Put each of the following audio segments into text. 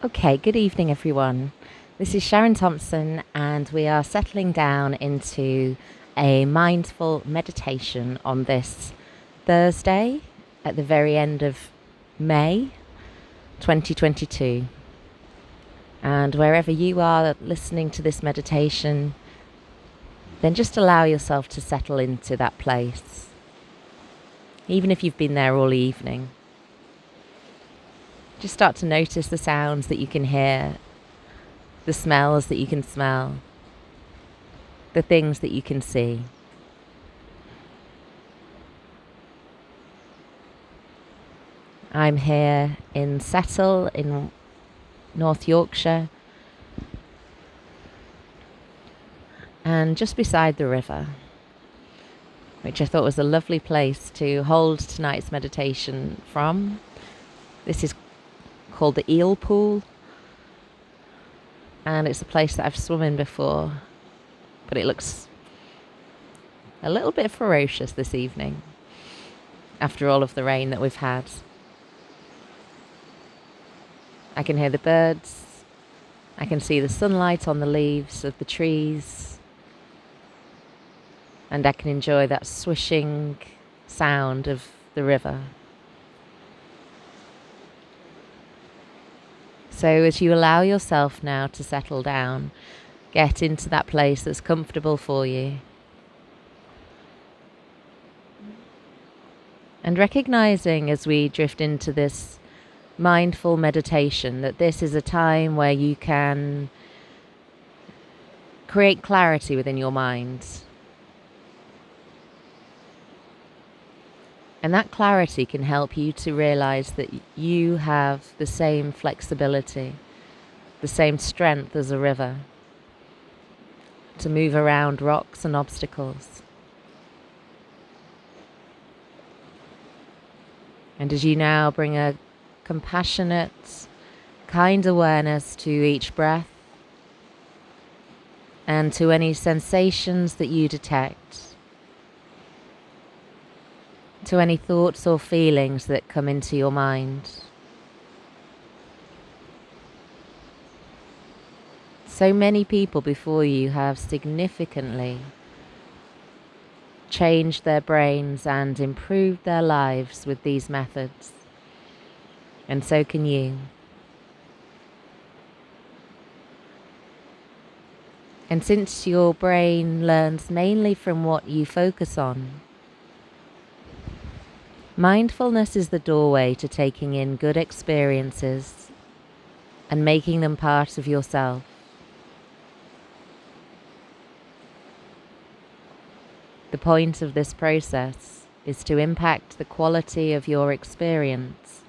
Okay, good evening, everyone. This is Sharon Thompson, and we are settling down into a mindful meditation on this Thursday at the very end of May 2022. And wherever you are listening to this meditation, then just allow yourself to settle into that place, even if you've been there all evening. Just start to notice the sounds that you can hear, the smells that you can smell, the things that you can see. I'm here in Settle in North Yorkshire, and just beside the river, which I thought was a lovely place to hold tonight's meditation from. This is called the Eel Pool, and it's a place that I've swum in before, but it looks a little bit ferocious this evening after all of the rain that we've had. I can hear the birds, I can see the sunlight on the leaves of the trees, and I can enjoy that swishing sound of the river. So as you allow yourself now to settle down, get into that place that's comfortable for you, and recognizing as we drift into this mindful meditation that this is a time where you can create clarity within your mind. And that clarity can help you to realize that you have the same flexibility, the same strength as a river to move around rocks and obstacles. And as you now bring a compassionate, kind awareness to each breath and to any sensations that you detect, to any thoughts or feelings that come into your mind. So many people before you have significantly changed their brains and improved their lives with these methods, and so can you. And since your brain learns mainly from what you focus on, mindfulness is the doorway to taking in good experiences and making them part of yourself. The point of this process is to impact the quality of your experience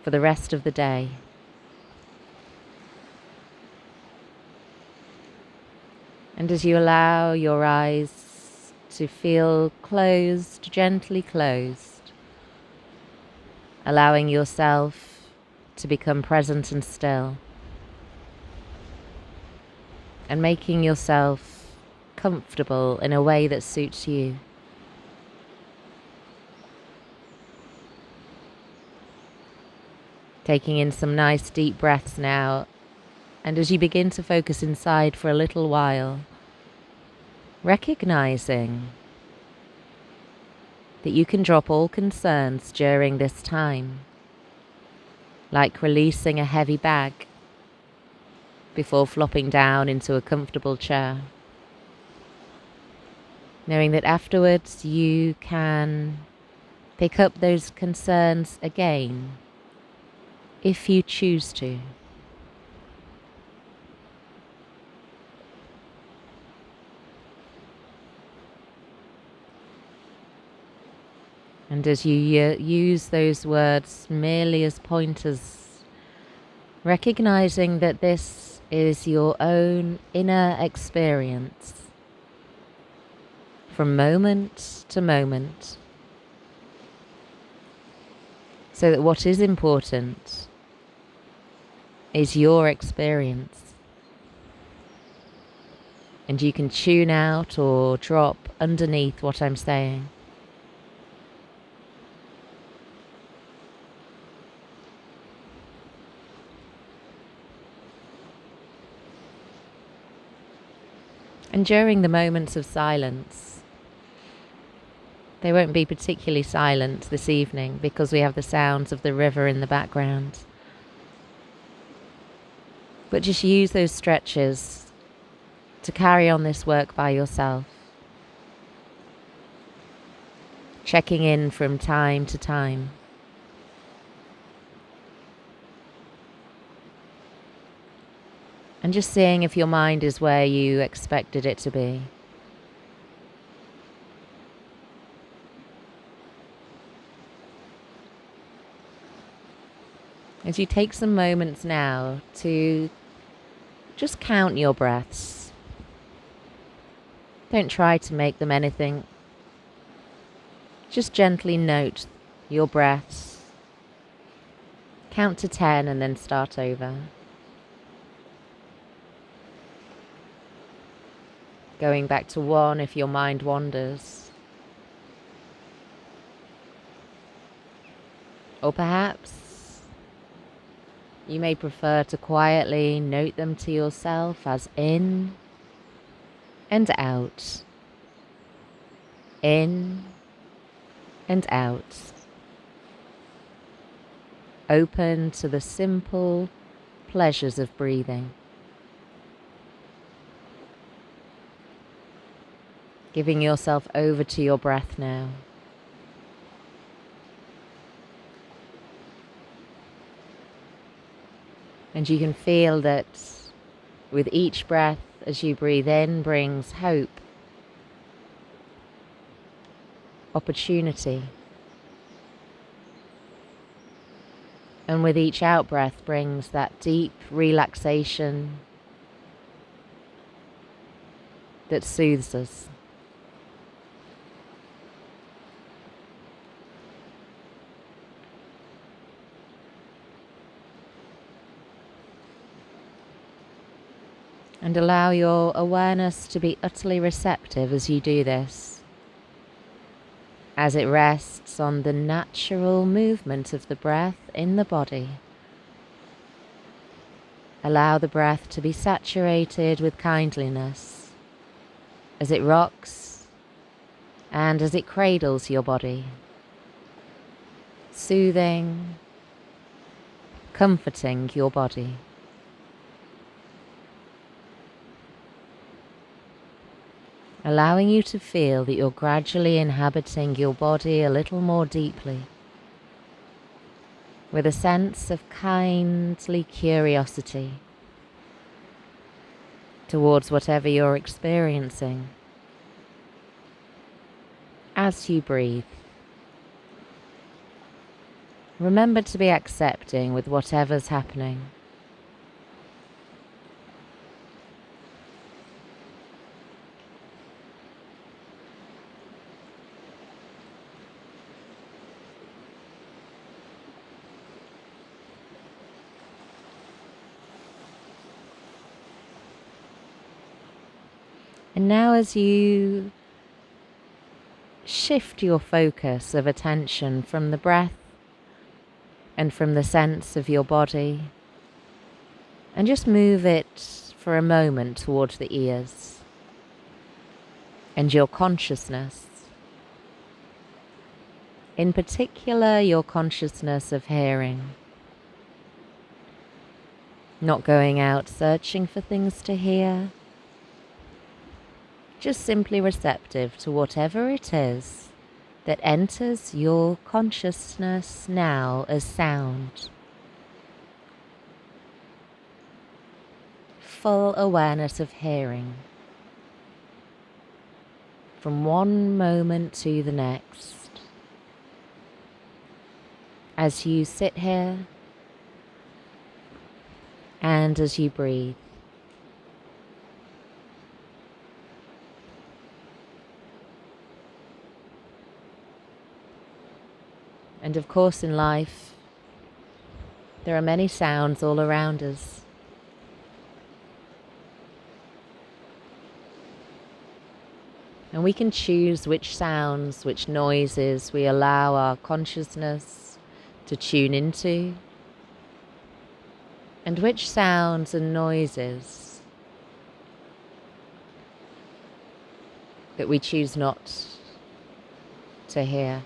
for the rest of the day. And as you allow your eyes to feel closed, gently closed, allowing yourself to become present and still, and making yourself comfortable in a way that suits you. Taking in some nice deep breaths now, and as you begin to focus inside for a little while, recognizing that you can drop all concerns during this time, like releasing a heavy bag before flopping down into a comfortable chair, knowing that afterwards you can pick up those concerns again if you choose to. And as you use those words merely as pointers, recognizing that this is your own inner experience from moment to moment, so that what is important is your experience, and you can tune out or drop underneath what I'm saying. And during the moments of silence, they won't be particularly silent this evening because we have the sounds of the river in the background. But just use those stretches to carry on this work by yourself, checking in from time to time. And just seeing if your mind is where you expected it to be. As you take some moments now to just count your breaths. Don't try to make them anything. Just gently note your breaths. Count to 10 and then start over. Going back to 1 if your mind wanders. Or perhaps you may prefer to quietly note them to yourself as in and out. In and out. Open to the simple pleasures of breathing. Giving yourself over to your breath now. And you can feel that with each breath as you breathe in brings hope, opportunity. And with each out breath brings that deep relaxation that soothes us. And allow your awareness to be utterly receptive as you do this, as it rests on the natural movement of the breath in the body. Allow the breath to be saturated with kindliness as it rocks and as it cradles your body, soothing, comforting your body. Allowing you to feel that you're gradually inhabiting your body a little more deeply, with a sense of kindly curiosity towards whatever you're experiencing as you breathe. Remember to be accepting with whatever's happening. And now as you shift your focus of attention from the breath and from the sense of your body, and just move it for a moment towards the ears and your consciousness. In particular, your consciousness of hearing. Not going out searching for things to hear, just simply receptive to whatever it is that enters your consciousness now as sound. Full awareness of hearing from one moment to the next. As you sit here and as you breathe. And of course in life, there are many sounds all around us. And we can choose which sounds, which noises we allow our consciousness to tune into, and which sounds and noises that we choose not to hear.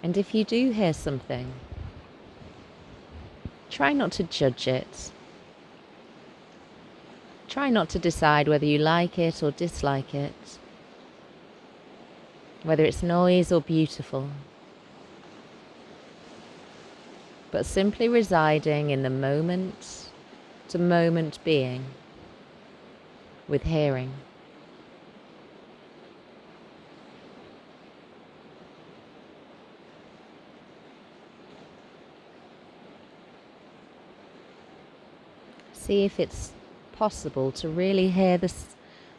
And if you do hear something, try not to judge it. Try not to decide whether you like it or dislike it, whether it's noise or beautiful, but simply residing in the moment to moment being with hearing. See if it's possible to really hear the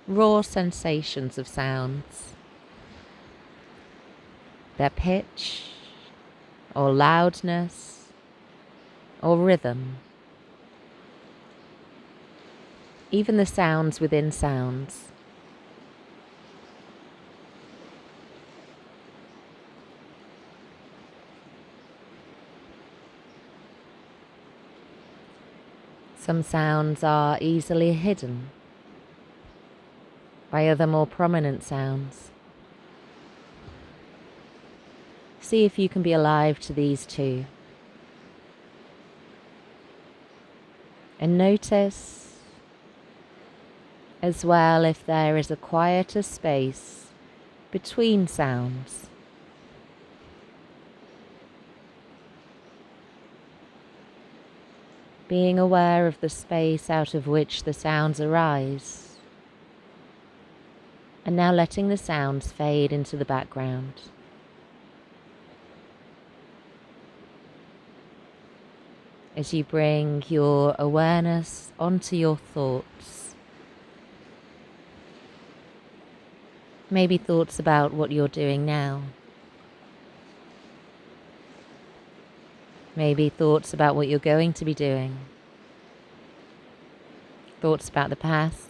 raw sensations of sounds, their pitch or loudness or rhythm, even the sounds within sounds. Some sounds are easily hidden by other more prominent sounds. See if you can be alive to these too. And notice as well if there is a quieter space between sounds. Being aware of the space out of which the sounds arise, and now letting the sounds fade into the background. As you bring your awareness onto your thoughts, maybe thoughts about what you're doing now, maybe thoughts about what you're going to be doing, thoughts about the past,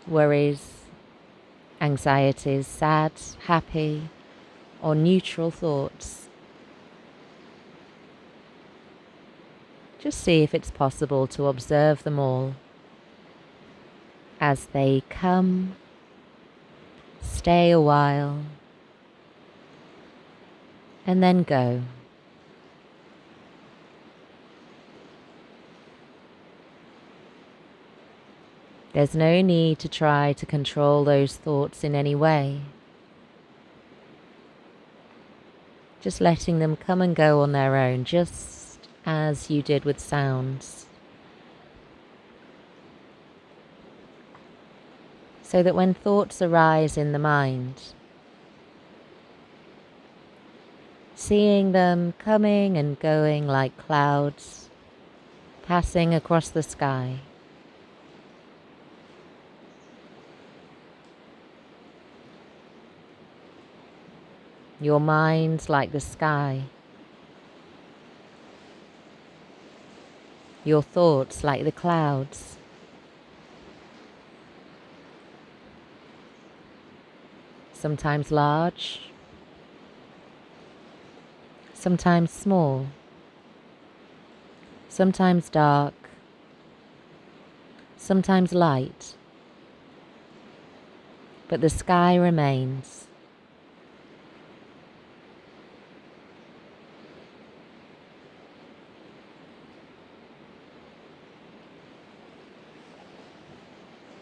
worries, anxieties, sad, happy, or neutral thoughts. Just see if it's possible to observe them all as they come, stay a while, and then go. There's no need to try to control those thoughts in any way. Just letting them come and go on their own, just as you did with sounds. So that when thoughts arise in the mind, seeing them coming and going like clouds passing across the sky. Your mind like the sky. Your thoughts like the clouds. Sometimes large, sometimes small, sometimes dark, sometimes light, but the sky remains.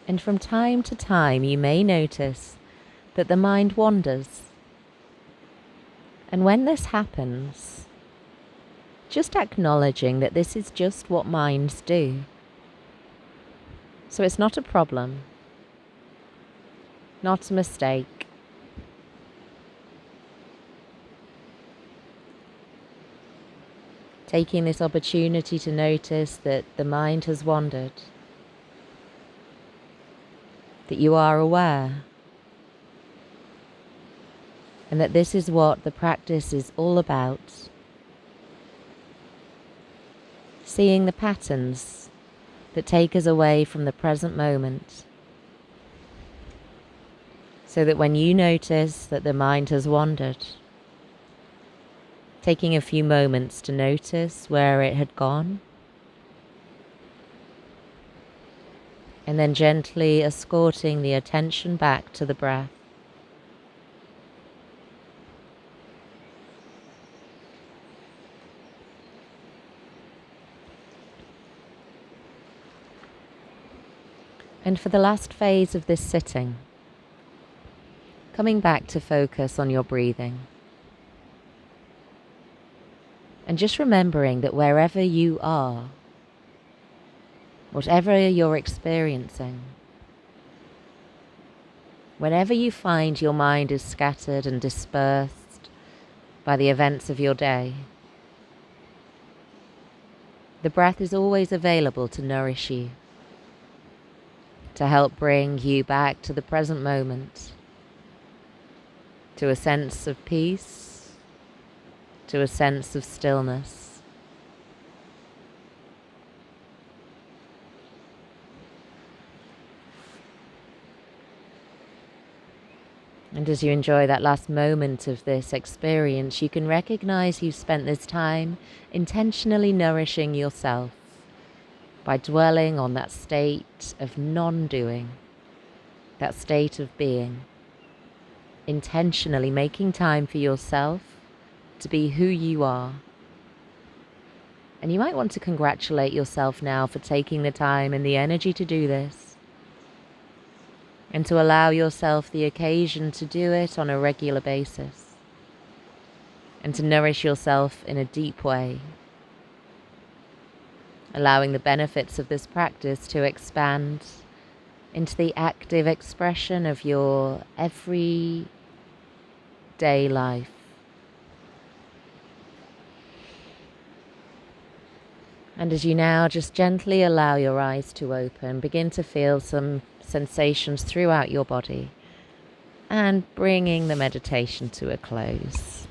And from time to time you may notice that the mind wanders. And when this happens, just acknowledging that this is just what minds do. So it's not a problem, not a mistake. Taking this opportunity to notice that the mind has wandered, that you are aware, and that this is what the practice is all about. Seeing the patterns that take us away from the present moment, so that when you notice that the mind has wandered, taking a few moments to notice where it had gone, and then gently escorting the attention back to the breath. And for the last phase of this sitting, coming back to focus on your breathing. And just remembering that wherever you are, whatever you're experiencing, whenever you find your mind is scattered and dispersed by the events of your day, the breath is always available to nourish you, to help bring you back to the present moment, to a sense of peace, to a sense of stillness. And as you enjoy that last moment of this experience, you can recognize you've spent this time intentionally nourishing yourself by dwelling on that state of non-doing, that state of being, intentionally making time for yourself to be who you are. And you might want to congratulate yourself now for taking the time and the energy to do this, and to allow yourself the occasion to do it on a regular basis, and to nourish yourself in a deep way, allowing the benefits of this practice to expand into the active expression of your everyday life. And as you now just gently allow your eyes to open, begin to feel some sensations throughout your body, and bringing the meditation to a close.